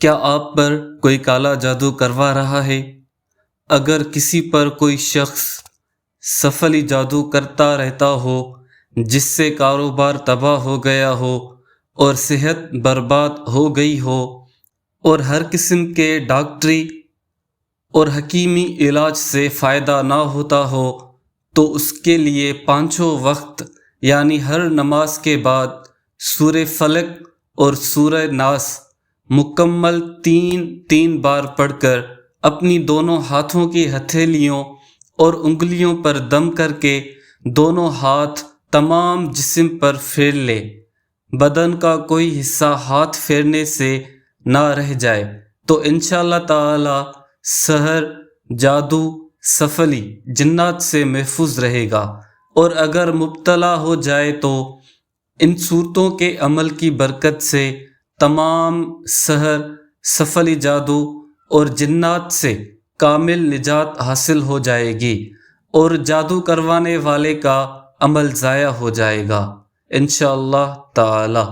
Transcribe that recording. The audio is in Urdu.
کیا آپ پر کوئی کالا جادو کروا رہا ہے؟ اگر کسی پر کوئی شخص سفلی جادو کرتا رہتا ہو جس سے کاروبار تباہ ہو گیا ہو اور صحت برباد ہو گئی ہو اور ہر قسم کے ڈاکٹری اور حکیمی علاج سے فائدہ نہ ہوتا ہو، تو اس کے لیے پانچوں وقت یعنی ہر نماز کے بعد سورہ فلق اور سورہ ناس مکمل 3 بار پڑھ کر اپنی دونوں ہاتھوں کی ہتھیلیوں اور انگلیوں پر دم کر کے دونوں ہاتھ تمام جسم پر پھیر لے، بدن کا کوئی حصہ ہاتھ پھیرنے سے نہ رہ جائے تو انشاءاللہ تعالی سحر، جادو، سفلی، جنات سے محفوظ رہے گا، اور اگر مبتلا ہو جائے تو ان صورتوں کے عمل کی برکت سے تمام سحر، سفلی جادو اور جنات سے کامل نجات حاصل ہو جائے گی، اور جادو کروانے والے کا عمل ضائع ہو جائے گا انشاءاللہ تعالی۔